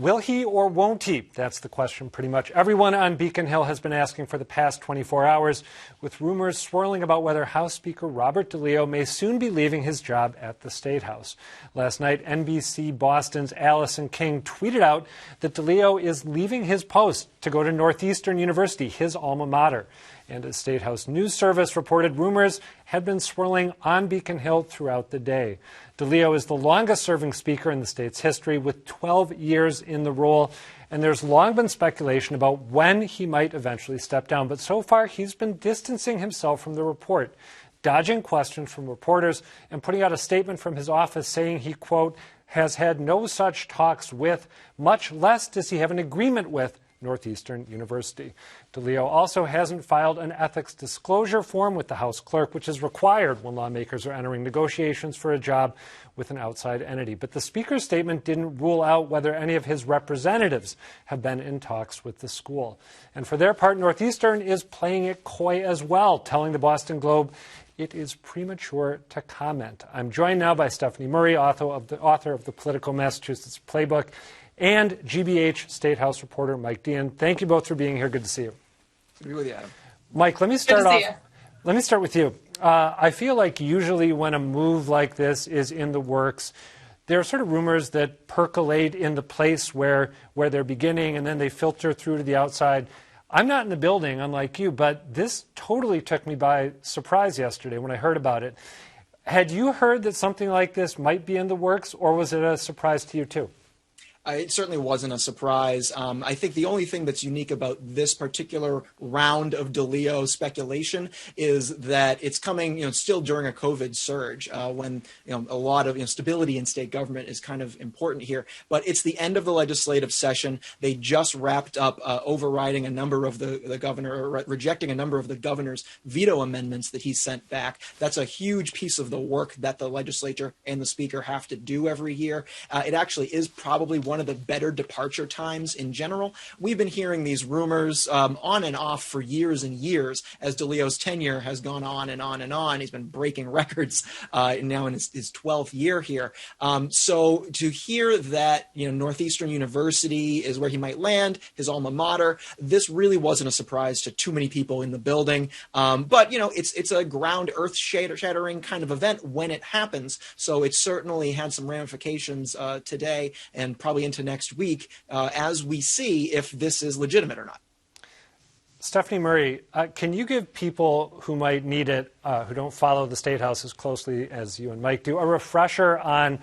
Will he or won't he? That's the question pretty much everyone on Beacon Hill has been asking for the past 24 hours, with rumors swirling about whether House Speaker Robert DeLeo may soon be leaving his job at the State House. Last night, NBC Boston's Allison King tweeted out that DeLeo is leaving his post to go to Northeastern University, his alma mater. And a State House news service reported rumors had been swirling on Beacon Hill throughout the day. DeLeo is the longest-serving speaker in the state's history, with 12 years in the role, and there's long been speculation about when he might eventually step down. But so far, he's been distancing himself from the report, dodging questions from reporters, and putting out a statement from his office saying he, quote, has had no such talks with, much less does he have an agreement with, Northeastern University. DeLeo also hasn't filed an ethics disclosure form with the House clerk, which is required when lawmakers are entering negotiations for a job with an outside entity. But the Speaker's statement didn't rule out whether any of his representatives have been in talks with the school. And for their part, Northeastern is playing it coy as well, telling the Boston Globe it is premature to comment. I'm joined now by Stephanie Murray, author of the Politico Massachusetts Playbook, and GBH State House reporter Mike Deehan. Thank you both for being here. Good to see you. Good to be with you, Adam. Mike, let me start off. Let me start with you. I feel like usually when a move like this is in the works, there are sort of rumors that percolate in the place where they're beginning, and then they filter through to the outside. I'm not in the building, unlike you, but this totally took me by surprise yesterday when I heard about it. Had you heard that something like this might be in the works, or was it a surprise to you too? It certainly wasn't a surprise. I think the only thing that's unique about this particular round of DeLeo speculation is that it's coming, still during a COVID surge, when a lot of stability in state government is kind of important here. But it's the end of the legislative session. They just wrapped up overriding a number of the governor, or rejecting a number of the governor's veto amendments that he sent back. That's a huge piece of the work that the legislature and the speaker have to do every year. It actually is probably one of the better departure times in general. We've been hearing these rumors on and off for years and years as DeLeo's tenure has gone on and on and on. He's been breaking records now in his 12th year here. So to hear that Northeastern University is where he might land, his alma mater, this really wasn't a surprise to too many people in the building. But it's a ground earth shattering kind of event when it happens. So it certainly had some ramifications today and probably into next week as we see if this is legitimate or not. Stephanie Murray, can you give people who might need it, who don't follow the State House as closely as you and Mike do, a refresher on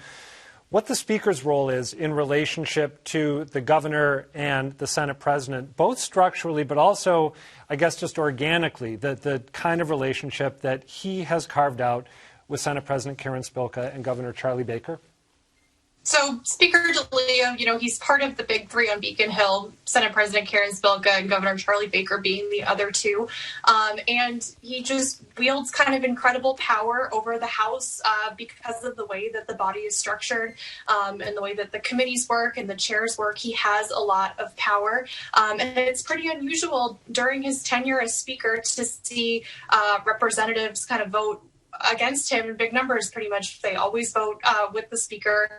what the Speaker's role is in relationship to the governor and the Senate president, both structurally but also, I guess, just organically, the kind of relationship that he has carved out with Senate President Karen Spilka and Governor Charlie Baker? So Speaker DeLeo, he's part of the big three on Beacon Hill, Senate President Karen Spilka and Governor Charlie Baker being the other two. And he just wields kind of incredible power over the House because of the way that the body is structured and the way that the committees work and the chairs work. He has a lot of power. And it's pretty unusual during his tenure as Speaker to see representatives kind of vote against him in big numbers. Pretty much they always vote with the Speaker.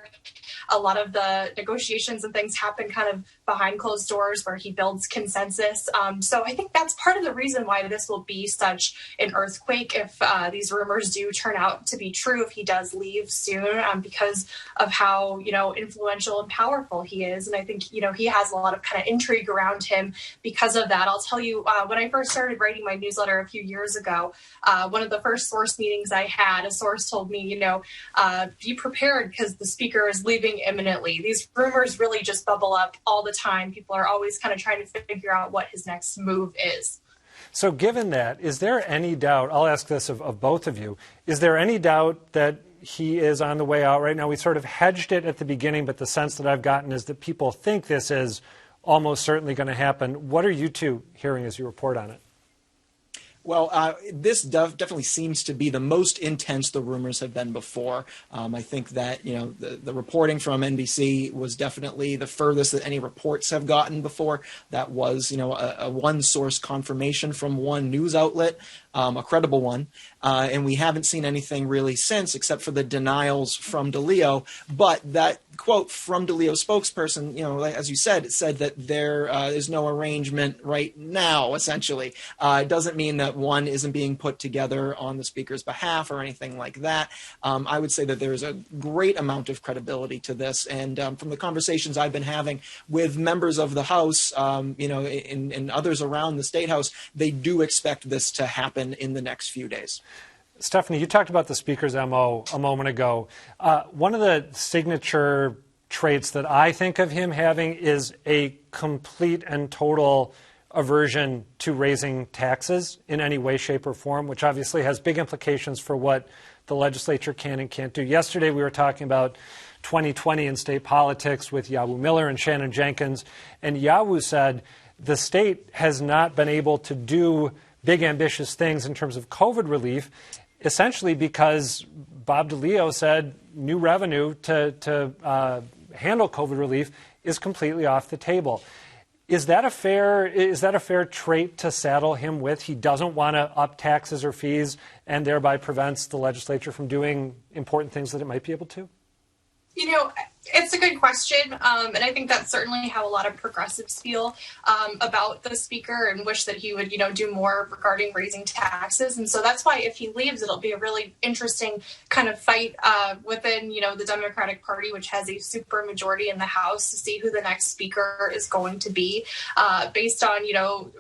A lot of the negotiations and things happen kind of behind closed doors where he builds consensus. So I think that's part of the reason why this will be such an earthquake if these rumors do turn out to be true, if he does leave soon, because of how, influential and powerful he is. And I think, he has a lot of kind of intrigue around him because of that. I'll tell you, when I first started writing my newsletter a few years ago, one of the first source meetings I had, a source told me, be prepared because the Speaker is leaving imminently. These rumors really just bubble up all the time. People are always kind of trying to figure out what his next move is. So given that, is there any doubt, I'll ask this of both of you, is there any doubt that he is on the way out right now? We sort of hedged it at the beginning, but the sense that I've gotten is that people think this is almost certainly going to happen. What are you two hearing as you report on it? Well, this definitely seems to be the most intense the rumors have been before. I think that, the reporting from NBC was definitely the furthest that any reports have gotten before. That was, a one source confirmation from one news outlet, a credible one. And we haven't seen anything really since except for the denials from DeLeo. But that quote from DeLeo's spokesperson, as you said, it said that there is no arrangement right now, essentially. It doesn't mean that one isn't being put together on the Speaker's behalf or anything like that. I would say that there is a great amount of credibility to this. And from the conversations I've been having with members of the House, and others around the State House, they do expect this to happen in the next few days. Stephanie, you talked about the Speaker's MO a moment ago. One of the signature traits that I think of him having is a complete and total aversion to raising taxes in any way, shape, or form, which obviously has big implications for what the legislature can and can't do. Yesterday, we were talking about 2020 in state politics with Yawu Miller and Shannon Jenkins, and Yawu said the state has not been able to do big, ambitious things in terms of COVID relief, essentially because Bob DeLeo said new revenue to handle COVID relief is completely off the table. Is that a fair trait to saddle him with? He doesn't want to up taxes or fees and thereby prevents the legislature from doing important things that it might be able to? It's a good question, and I think that's certainly how a lot of progressives feel about the Speaker and wish that he would, do more regarding raising taxes. And so that's why if he leaves, it'll be a really interesting kind of fight within, the Democratic Party, which has a super majority in the House, to see who the next Speaker is going to be. Based on,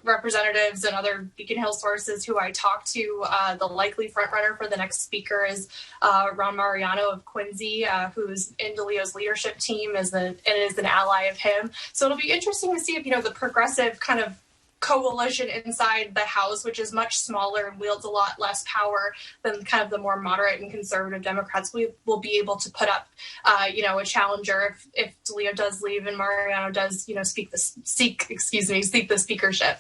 representatives and other Beacon Hill sources who I talked to, the likely frontrunner for the next Speaker is Ron Mariano of Quincy, who's in DeLeo's leadership team is an ally of him. So it'll be interesting to see if, the progressive kind of coalition inside the House, which is much smaller and wields a lot less power than kind of the more moderate and conservative Democrats, we will be able to put up, a challenger if DeLeo does leave and Mariano does, seek the speakership.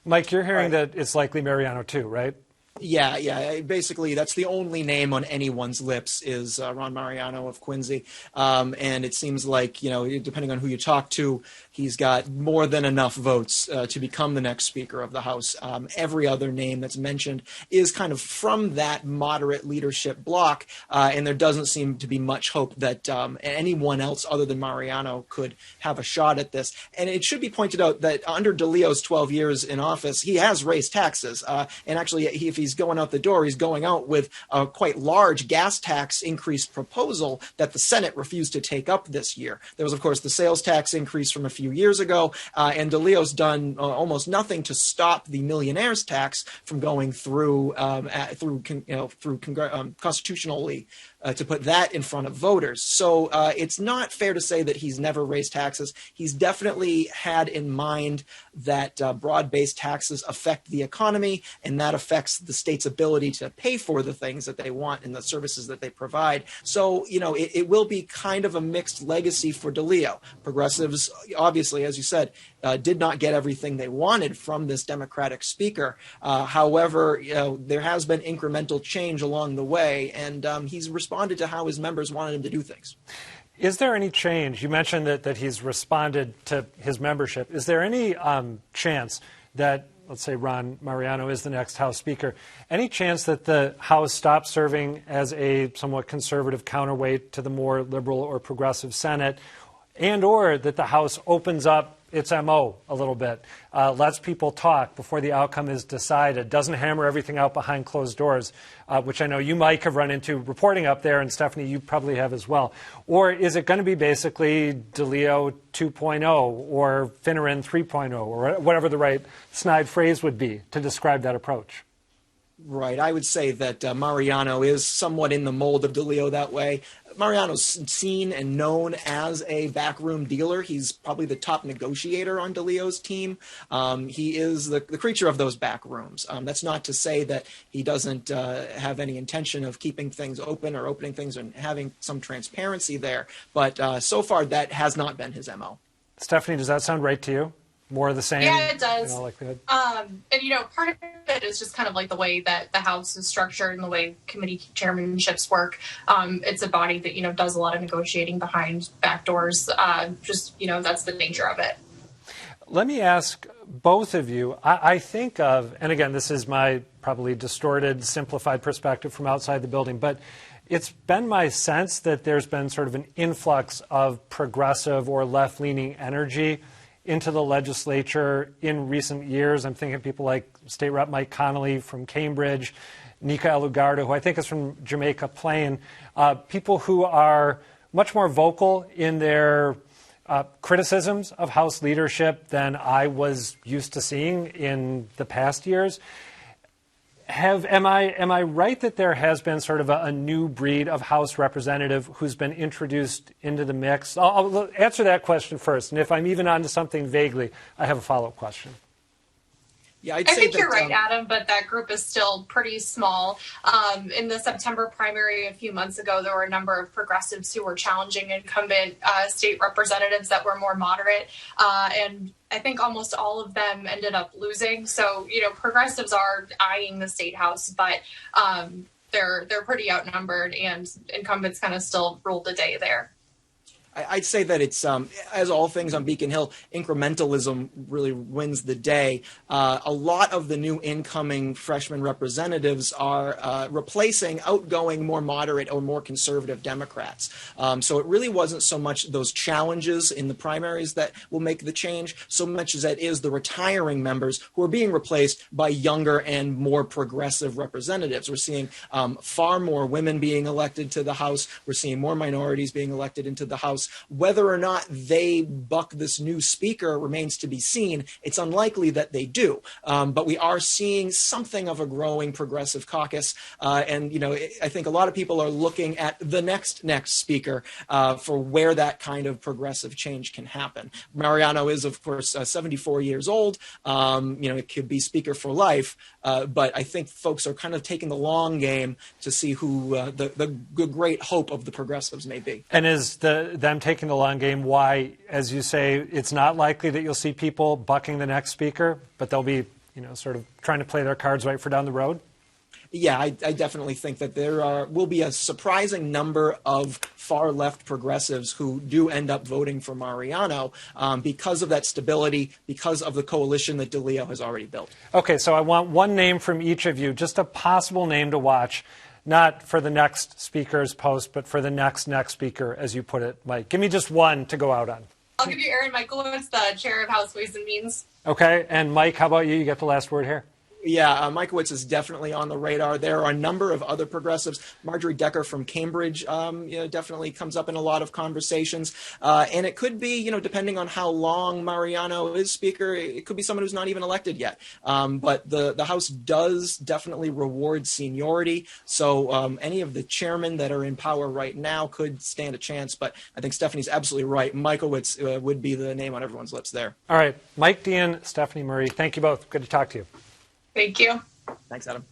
Mike, you're hearing that it's likely Mariano too, right? Yeah. Basically, that's the only name on anyone's lips is Ron Mariano of Quincy. And it seems like, depending on who you talk to, he's got more than enough votes to become the next Speaker of the House. Every other name that's mentioned is kind of from that moderate leadership bloc. And there doesn't seem to be much hope that anyone else other than Mariano could have a shot at this. And it should be pointed out that under DeLeo's 12 years in office, he has raised taxes. And actually, if he's going out the door, he's going out with a quite large gas tax increase proposal that the Senate refused to take up this year. There was, of course, the sales tax increase from a few years ago, and DeLeo's done almost nothing to stop the millionaires tax from going through constitutionally to put that in front of voters. So it's not fair to say that he's never raised taxes. He's definitely had in mind that broad-based taxes affect the economy, and that affects the state's ability to pay for the things that they want and the services that they provide. So, it will be kind of a mixed legacy for DeLeo. Progressives, obviously, as you said, did not get everything they wanted from this Democratic Speaker. However, there has been incremental change along the way, and he's responded to how his members wanted him to do things. Is there any change? You mentioned that he's responded to his membership. Is there any chance that, let's say, Ron Mariano is the next House Speaker, any chance that the House stops serving as a somewhat conservative counterweight to the more liberal or progressive Senate, and or that the House opens up its MO a little bit, lets people talk before the outcome is decided, doesn't hammer everything out behind closed doors, which I know you, Mike, have run into reporting up there, and Stephanie, you probably have as well? Or is it going to be basically DeLeo 2.0 or Finneran 3.0 or whatever the right snide phrase would be to describe that approach? Right. I would say that Mariano is somewhat in the mold of DeLeo that way. Mariano's seen and known as a backroom dealer. He's probably the top negotiator on DeLeo's team. He is the creature of those back rooms. That's not to say that he doesn't have any intention of keeping things open or opening things and having some transparency there. But so far, that has not been his MO. Stephanie, does that sound right to you? More of the same? Yeah, it does. And part of it is just kind of like the way that the House is structured and the way committee chairmanships work. It's a body that, does a lot of negotiating behind back doors. That's the nature of it. Let me ask both of you, I think of, and again, this is my probably distorted, simplified perspective from outside the building, but It's been my sense that there's been sort of an influx of progressive or left-leaning energy into the legislature in recent years. I'm thinking of people like State Rep Mike Connolly from Cambridge, Nika Elugarda, who I think is from Jamaica Plain, people who are much more vocal in their criticisms of House leadership than I was used to seeing in the past years. Am I right that there has been sort of a new breed of House representative who's been introduced into the mix? I'll answer that question first, and if I'm even onto something vaguely, I have a follow-up question. Yeah, I think you're right, Adam, but that group is still pretty small. In the September primary a few months ago, there were a number of progressives who were challenging incumbent state representatives that were more moderate, and I think almost all of them ended up losing. So, progressives are eyeing the state house, but they're pretty outnumbered, and incumbents kind of still rule the day there. I'd say that it's, as all things on Beacon Hill, incrementalism really wins the day. A lot of the new incoming freshman representatives are replacing outgoing, more moderate or more conservative Democrats. So it really wasn't so much those challenges in the primaries that will make the change, so much as it is the retiring members who are being replaced by younger and more progressive representatives. We're seeing far more women being elected to the House. We're seeing more minorities being elected into the House. Whether or not they buck this new speaker remains to be seen. It's unlikely that they do. But we are seeing something of a growing progressive caucus. And I think a lot of people are looking at the next speaker for where that kind of progressive change can happen. Mariano is, of course, 74 years old. It could be speaker for life. But I think folks are kind of taking the long game to see who the great hope of the progressives may be. And is them taking the long game why, as you say, it's not likely that you'll see people bucking the next speaker, but they'll be, sort of trying to play their cards right for down the road? Yeah, I definitely think that there will be a surprising number of far left progressives who do end up voting for Mariano because of that stability, because of the coalition that DeLeo has already built. Okay, so I want one name from each of you, just a possible name to watch. Not for the next speaker's post, but for the next speaker, as you put it, Mike. Give me just one to go out on. I'll give you Aaron Michaelowicz, the chair of House Ways and Means. Okay, and Mike, how about you? You get the last word here. Yeah, Michaelowicz is definitely on the radar. There are a number of other progressives. Marjorie Decker from Cambridge definitely comes up in a lot of conversations. And it could be, depending on how long Mariano is speaker, it could be someone who's not even elected yet. But the House does definitely reward seniority. So any of the chairmen that are in power right now could stand a chance. But I think Stephanie's absolutely right. Michaelowicz would be the name on everyone's lips there. All right. Mike Deehan, Stephanie Murray, thank you both. Good to talk to you. Thank you. Thanks, Adam.